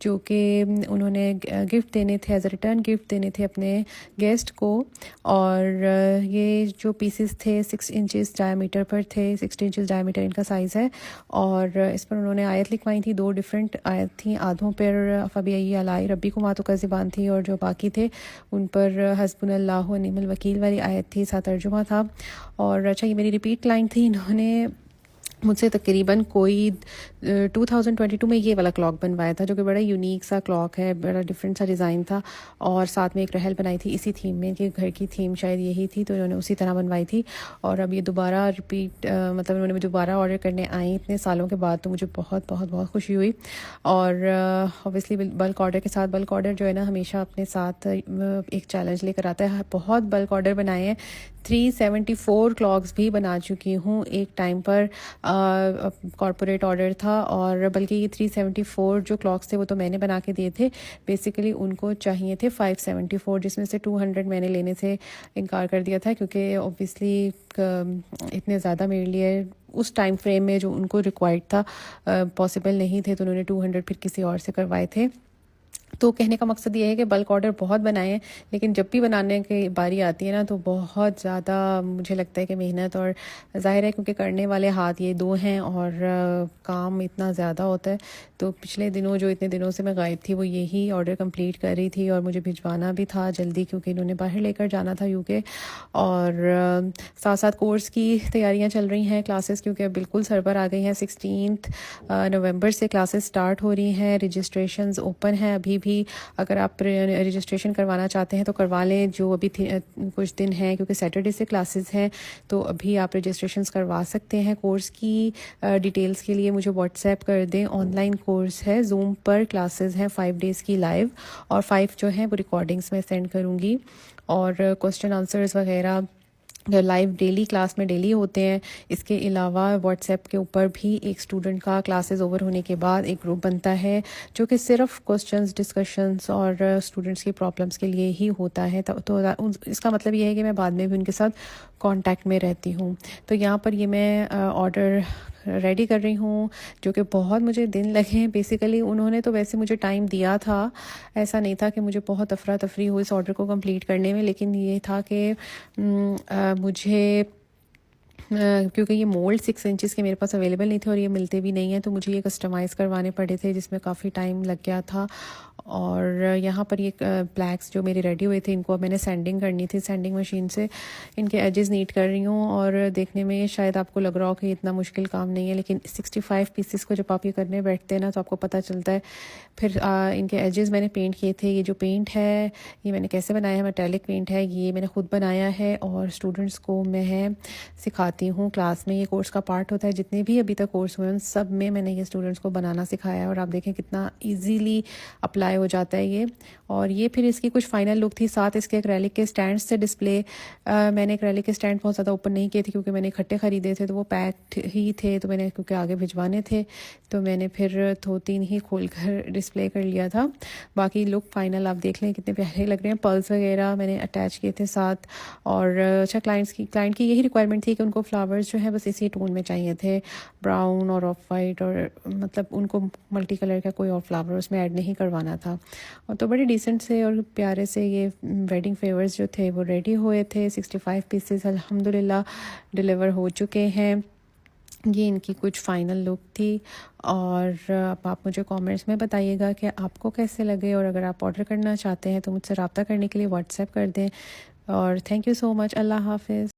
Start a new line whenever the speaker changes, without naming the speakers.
जो कि उन्होंने गिफ्ट देने थे, एज अ रिटर्न गिफ्ट देने थे अपने गेस्ट को। और ये जो पीसेस थे 6 इंचेस डायमीटर पर थे, 60 इंचेस डायमीटर इनका साइज़ है। और इस पर उन्होंने आयत लिखवाई थी, 2 डिफरेंट आयत थी। आधों पर फ़बी अलाई रब्बी को मातो का ज़बान थी, और जो बाकी थे उन पर हस्बुनल्लाहु व निअमल वकील वाली आयत थी, साथ तर्जुमा था। और अच्छा, ये मेरी रिपीट लाइन थी। इन्होंने मुझसे तकरीबन कोई 2022 में ये वाला क्लॉक बनवाया था, जो कि बड़ा यूनिक सा क्लॉक है, बड़ा डिफरेंट सा डिज़ाइन था। और साथ में एक रहल बनाई थी इसी थीम में, कि घर की थीम शायद यही थी, तो उन्होंने उसी तरह बनवाई थी। और अब ये दोबारा रिपीट मतलब उन्होंने मुझे दोबारा ऑर्डर करने आई इतने सालों के बाद, तो मुझे बहुत बहुत बहुत खुशी हुई। और ऑब्वियसली बल्क ऑर्डर के साथ, बल्क ऑर्डर जो है ना हमेशा अपने साथ एक चैलेंज लेकर आता है। बहुत बल्क ऑर्डर बनाए हैं, 374 क्लॉक्स भी बना चुकी हूँ एक टाइम पर। कॉर्पोरेट ऑर्डर था, और बल्कि ये 374 जो क्लॉक्स थे वो तो मैंने बना के दिए थे। बेसिकली उनको चाहिए थे 574, जिसमें से 200 मैंने लेने से इनकार कर दिया था, क्योंकि ऑब्वियसली इतने ज़्यादा मेरे लिए उस टाइम फ्रेम में जो उनको रिक्वायर्ड था पॉसिबल नहीं थे, तो उन्होंने 200 फिर किसी और से करवाए थे। तो कहने का मकसद ये है कि बल्क ऑर्डर बहुत बनाए हैं, लेकिन जब भी बनाने की बारी आती है ना तो बहुत ज़्यादा मुझे लगता है कि मेहनत, और ज़ाहिर है क्योंकि करने वाले हाथ ये 2 हैं, और काम इतना ज़्यादा होता है। तो पिछले दिनों जो इतने दिनों से मैं गायब थी, वो यही ऑर्डर कंप्लीट कर रही थी, और मुझे भिजवाना भी था जल्दी, क्योंकि इन्होंने बाहर लेकर जाना था यूके। और साथ साथ कोर्स की तैयारियां चल रही हैं, क्लासेस क्योंकि अब बिल्कुल सर पर आ गई हैं। 16 नवंबर से क्लासेस स्टार्ट हो रही हैं, रजिस्ट्रेशंस ओपन हैं अभी भी। अगर आप रजिस्ट्रेशन करवाना चाहते हैं तो करवा लें, जो अभी कुछ दिन हैं, क्योंकि सैटरडे से क्लासेस हैं, तो अभी आप रजिस्ट्रेशंस करवा सकते हैं। कोर्स की डिटेल्स के लिए मुझे व्हाट्सएप कर दें। ऑनलाइन कोर्स है, जूम पर क्लासेस हैं 5 डेज़ की लाइव, और 5 जो हैं वो रिकॉर्डिंग्स में सेंड करूँगी। और क्वेश्चन आंसर्स वगैरह लाइव डेली क्लास में डेली होते हैं। इसके अलावा व्हाट्सएप के ऊपर भी एक स्टूडेंट का क्लासेस ओवर होने के बाद एक ग्रुप बनता है, जो कि सिर्फ क्वेश्चंस, डिस्कशंस और स्टूडेंट्स की प्रॉब्लम्स के लिए ही होता है। तो इसका मतलब ये है कि मैं बाद में भी उनके साथ कांटेक्ट में रहती हूँ। तो यहाँ पर ये मैं ऑर्डर रेडी कर रही हूँ, जो कि बहुत मुझे दिन लगे हैं। बेसिकली उन्होंने तो वैसे मुझे टाइम दिया था, ऐसा नहीं था कि मुझे बहुत अफरा तफरी हो इस ऑर्डर को कंप्लीट करने में, लेकिन ये था कि मुझे क्योंकि ये मोल्ड 6 इंचेस के मेरे पास अवेलेबल नहीं थे, और ये मिलते भी नहीं हैं, तो मुझे ये कस्टमाइज़ करवाने पड़े थे, जिसमें काफ़ी टाइम लग गया था। और यहाँ पर ये ब्लैक्स जो मेरे रेडी हुए थे, इनको अब मैंने सैंडिंग करनी थी, सैंडिंग मशीन से इनके एजेस नीट कर रही हूँ। और देखने में शायद आपको लग रहा हो कि इतना मुश्किल काम नहीं है, लेकिन 65 पीसेस को जब आप ये करने बैठते हैं ना, तो आपको पता चलता है। फिर इनके एजेस मैंने पेंट किए थे। ये जो पेंट है ये मैंने कैसे बनाया है, मेटालिक पेंट है, ये मैंने खुद बनाया है, और स्टूडेंट्स को मैं सिखाती हूँ क्लास में। ये कोर्स का पार्ट होता है। जितने भी अभी तक कोर्स हुए हैं उन सब में मैंने ये स्टूडेंट्स को बनाना सिखाया है, और आप देखें कितना ईजीली अप्लाई हो जाता है ये। और ये फिर इसकी कुछ फाइनल लुक थी। साथ इसके एक्रेलिक के स्टैंड से डिस्प्ले, मैंने एक्रेलिक के स्टैंड बहुत ज़्यादा ओपन नहीं किए थे, क्योंकि मैंने इकट्ठे ख़रीदे थे, तो वो पैक्ड ही थे, तो मैंने क्योंकि आगे भिजवाने थे, तो मैंने फिर 2-3 ही खोल कर डिस्प्ले कर लिया था। बाकी लुक फाइनल आप देख लें कितने प्यारे लग रहे हैं। पर्ल्स वगैरह मैंने अटैच किए थे साथ। और अच्छा, क्लाइंट की यही रिक्वायरमेंट थी कि उनको फ्लावर्स जो है बस इसी टोन में चाहिए थे, ब्राउन और ऑफ वाइट, और मतलब उनको मल्टी कलर का कोई और फ्लावर उसमें ऐड नहीं करवाना था। और तो बड़े डिसेंट से और प्यारे से ये वेडिंग फेवर्स जो थे वो रेडी हुए थे। 65 पीसेस अल्हम्दुलिल्लाह डिलीवर हो चुके हैं। ये इनकी कुछ फाइनल लुक थी। और अब आप मुझे कमेंट्स में बताइएगा कि आपको कैसे लगे, और अगर आप ऑर्डर करना चाहते हैं तो मुझसे रब्ता करने के लिए व्हाट्सएप कर दें। और थैंक यू सो मच। अल्लाह हाफिज़।